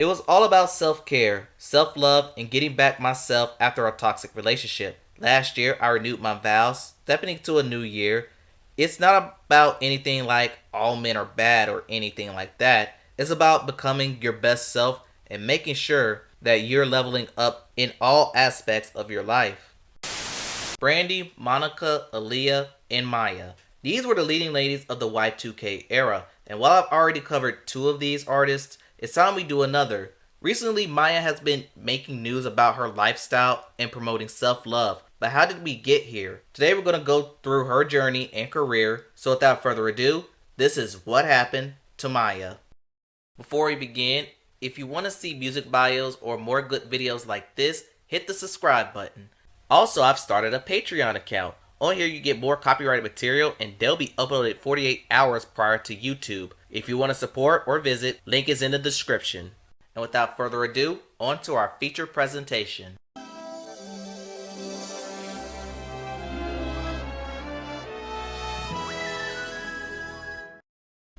It was all about self-care, self-love, and getting back myself after a toxic relationship. Last year, I renewed my vows, stepping into a new year. It's not about anything like all men are bad or anything like that. It's about becoming your best self and making sure that you're leveling up in all aspects of your life. Brandy, Monica, Aaliyah, and Maya. These were the leading ladies of the Y2K era, and while I've already covered two of these artists, it's time we do another. Recently, Maya has been making news about her lifestyle and promoting self-love. But how did we get here? Today we're going to go through her journey and career. So without further ado, this is what happened to Maya. Before we begin, if you want to see music bios or more good videos like this, hit the subscribe button. Also, I've started a Patreon account. On here you get more copyrighted material and they'll be uploaded 48 hours prior to YouTube. If you want to support or visit, link is in the description. And without further ado, on to our feature presentation.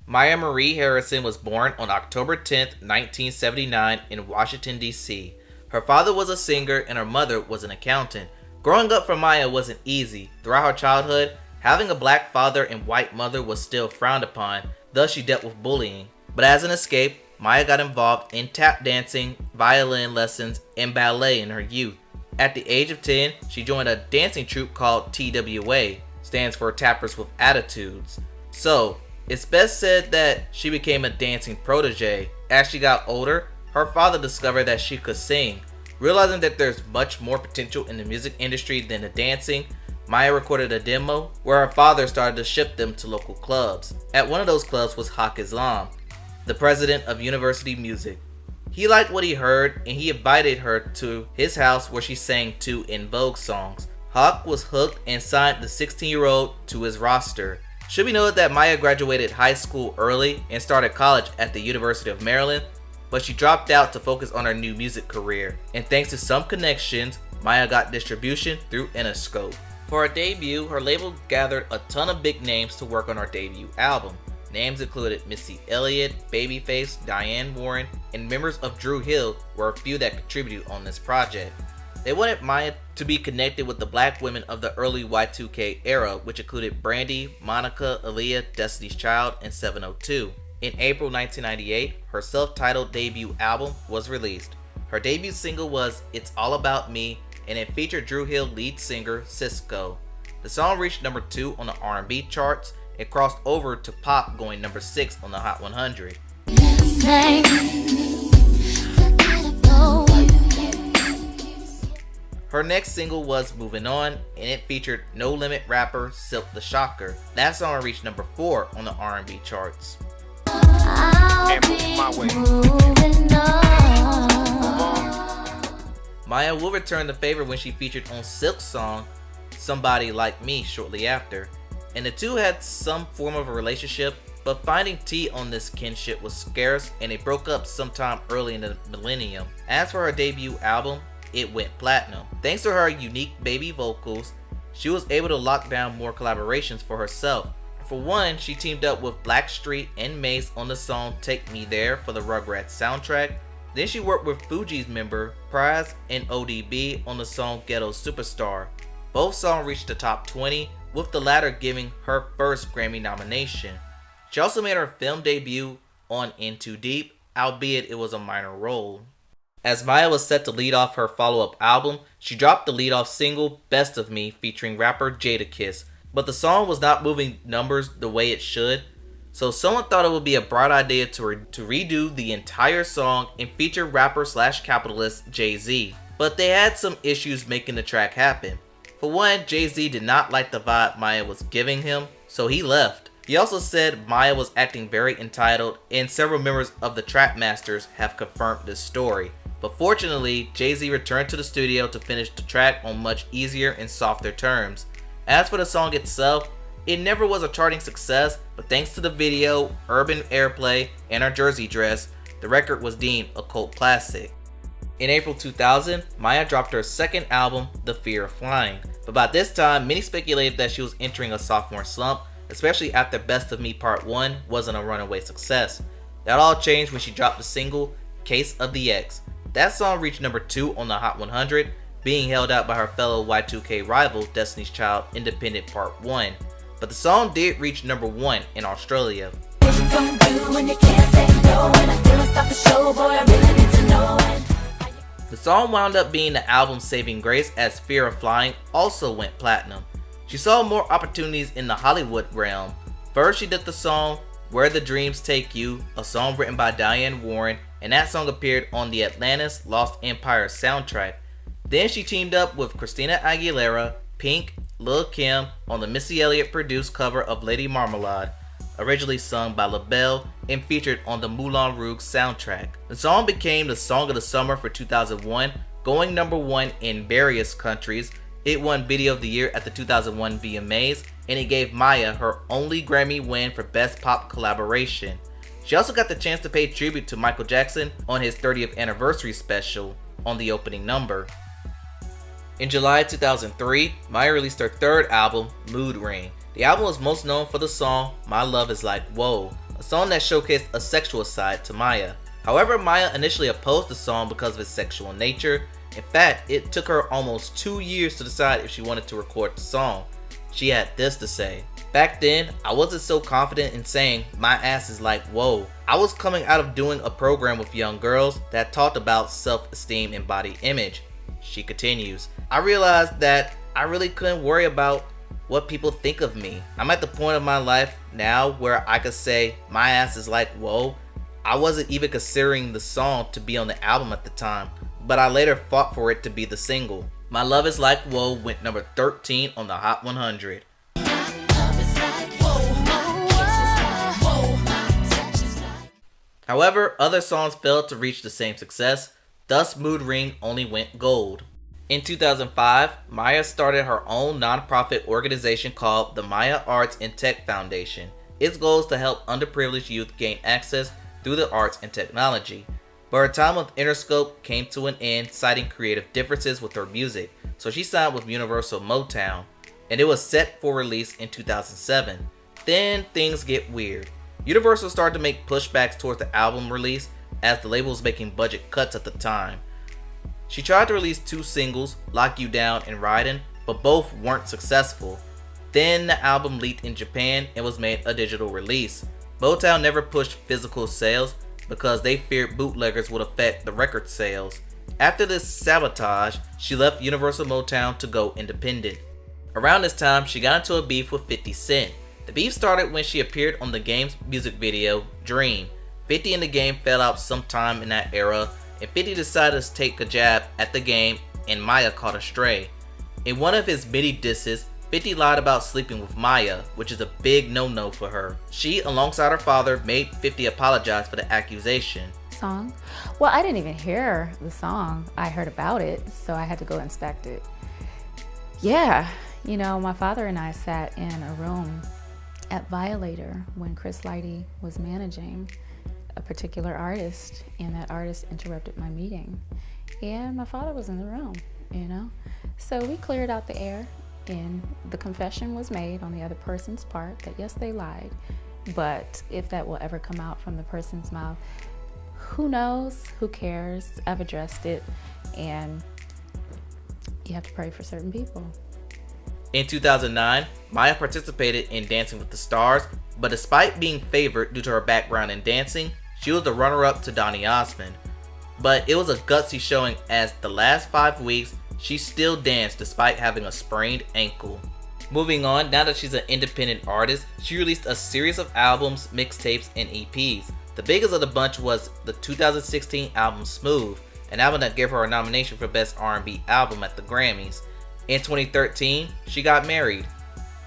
Maya Marie Harrison was born on October 10, 1979 in Washington, D.C. Her father was a singer and her mother was an accountant. Growing up for Maya wasn't easy. Throughout her childhood, having a black father and white mother was still frowned upon, thus she dealt with bullying. But as an escape, Maya got involved in tap dancing, violin lessons, and ballet in her youth. At the age of 10, she joined a dancing troupe called TWA, stands for Tappers with Attitudes. So, it's best said that she became a dancing protege. As she got older, her father discovered that she could sing. Realizing that there's much more potential in the music industry than the dancing, Maya recorded a demo where her father started to ship them to local clubs. At one of those clubs was Haq Islam, the president of University Music. He liked what he heard and he invited her to his house where she sang two En Vogue songs. Haq was hooked and signed the 16-year-old to his roster. Should be noted that Maya graduated high school early and started college at the University of Maryland, but she dropped out to focus on her new music career. And thanks to some connections, Maya got distribution through Interscope. For her debut, her label gathered a ton of big names to work on her debut album. Names included Missy Elliott, Babyface, Diane Warren, and members of Dru Hill were a few that contributed on this project. They wanted Maya to be connected with the black women of the early Y2K era, which included Brandy, Monica, Aaliyah, Destiny's Child, and 702. In April 1998, her self-titled debut album was released. Her debut single was It's All About Me, and it featured Dru Hill lead singer Sisqó. The song reached number 2 on the R&B charts and crossed over to pop, going number 6 on the Hot 100. Her next single was Movin On, and it featured No Limit rapper Silk the Shocker. That song reached number 4 on the R&B charts. Maya will return the favor when she featured on Silk's song Somebody Like Me shortly after, and the two had some form of a relationship, but finding tea on this kinship was scarce and they broke up sometime early in the millennium. As for her debut album, it went platinum. Thanks to her unique baby vocals, she was able to lock down more collaborations for herself. For one, she teamed up with Blackstreet and Mace on the song Take Me There for the Rugrats soundtrack. Then she worked with Fugees member Pras and ODB on the song Ghetto Superstar. Both songs reached the top 20, with the latter giving her first Grammy nomination. She also made her film debut on In Too Deep, albeit it was a minor role. As Maya was set to lead off her follow-up album, she dropped the lead-off single Best of Me featuring rapper Jadakiss. But the song was not moving numbers the way it should, so someone thought it would be a bright idea to redo the entire song and feature rapper/capitalist Jay-Z. But they had some issues making the track happen. For one, Jay-Z did not like the vibe Maya was giving him, so he left. He also said Maya was acting very entitled, and several members of the Trap Masters have confirmed this story. But fortunately, Jay-Z returned to the studio to finish the track on much easier and softer terms. As for the song itself, it never was a charting success, but thanks to the video, urban airplay, and her jersey dress, the record was deemed a cult classic. In April 2000, Maya dropped her second album, The Fear of Flying. But by this time, many speculated that she was entering a sophomore slump, especially after Best of Me Part 1 wasn't a runaway success. That all changed when she dropped the single Case of the X. That song reached number 2 on the Hot 100, being held out by her fellow Y2K rival Destiny's Child Independent Part 1. But the song did reach number 1 in Australia. The song wound up being the album's saving grace, as Fear of Flying also went platinum. She saw more opportunities in the Hollywood realm. First, she did the song Where the Dreams Take You, a song written by Diane Warren, and that song appeared on the Atlantis Lost Empire soundtrack. Then she teamed up with Christina Aguilera, Pink, Lil' Kim on the Missy Elliott produced cover of Lady Marmalade, originally sung by LaBelle and featured on the Moulin Rouge soundtrack. The song became the song of the summer for 2001, going number 1 in various countries. It won Video of the Year at the 2001 VMAs, and it gave Maya her only Grammy win for Best Pop Collaboration. She also got the chance to pay tribute to Michael Jackson on his 30th anniversary special on the opening number. In July 2003, Maya released her third album, Mood Ring. The album was most known for the song My Love Is Like Whoa, a song that showcased a sexual side to Maya. However, Maya initially opposed the song because of its sexual nature. In fact, it took her almost 2 years to decide if she wanted to record the song. She had this to say: "Back then, I wasn't so confident in saying my ass is like whoa. I was coming out of doing a program with young girls that talked about self-esteem and body image." She continues, "I realized that I really couldn't worry about what people think of me. I'm at the point of my life now where I could say my ass is like whoa." I wasn't even considering the song to be on the album at the time, but I later fought for it to be the single. My Love Is Like Whoa went number 13 on the Hot 100. However, other songs failed to reach the same success, thus Mood Ring only went gold. In 2005, Maya started her own nonprofit organization called the Maya Arts and Tech Foundation. Its goal is to help underprivileged youth gain access through the arts and technology. But her time with Interscope came to an end, citing creative differences with her music, so she signed with Universal Motown, and it was set for release in 2007. Then things get weird. Universal started to make pushbacks towards the album release, as the label was making budget cuts at the time. She tried to release 2 singles, Lock You Down and Ridin', but both weren't successful. Then the album leaked in Japan and was made a digital release. Motown never pushed physical sales because they feared bootleggers would affect the record sales. After this Sabotage, she left Universal Motown to go independent. Around this time, she got into a beef with 50 Cent. The beef started when she appeared on the game's music video, Dream. 50 and the game fell out sometime in that era, and 50 decided to take a jab at the game, and Maya caught a stray. In one of his many disses, 50 lied about sleeping with Maya, which is a big no-no for her. She, alongside her father, made 50 apologize for the accusation. Song? Well, I didn't even hear the song. I heard about it, so I had to go inspect it. Yeah, you know, my father and I sat in a room at Violator when Chris Lighty was managing a particular artist, and that artist interrupted my meeting. And my father was in the room, you know? So we cleared out the air, and the confession was made on the other person's part that yes, they lied. But if that will ever come out from the person's mouth, who knows? Who cares? I've addressed it, and you have to pray for certain people. In 2009, Maya participated in Dancing with the Stars, but despite being favored due to her background in dancing, she was the runner-up to Donny Osmond. But it was a gutsy showing, as the last 5 weeks, she still danced despite having a sprained ankle. Moving on, now that she's an independent artist, she released a series of albums, mixtapes, and EPs. The biggest of the bunch was the 2016 album Smooth, an album that gave her a nomination for Best R&B Album at the Grammys. In 2013, she got married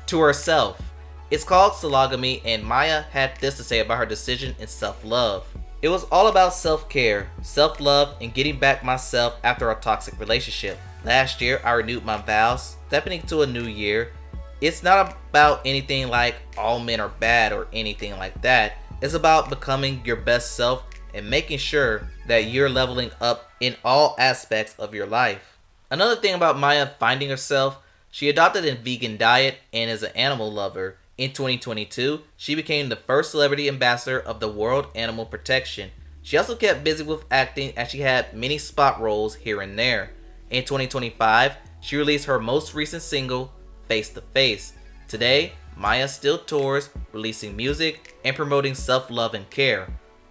to herself. It's called Sologamy, and Maya had this to say about her decision in self-love. It was all about self-care, self-love, and getting back myself after a toxic relationship. Last year, I renewed my vows, stepping into a new year. It's not about anything like all men are bad or anything like that. It's about becoming your best self and making sure that you're leveling up in all aspects of your life. Another thing about Maya finding herself, she adopted a vegan diet and is an animal lover. In 2022, she became the first celebrity ambassador of the World Animal Protection. She also kept busy with acting as she had many spot roles here and there. In 2025, she released her most recent single, Face to Face. Today, Maya still tours, releasing music and promoting self-love and care.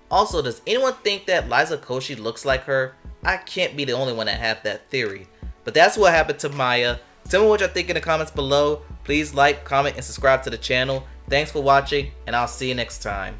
Also, does anyone think that Liza Koshy looks like her? I can't be the only one that have that theory. But that's what happened to Maya. Tell me what you think in the comments below. Please like, comment, and subscribe to the channel. Thanks for watching, and I'll see you next time.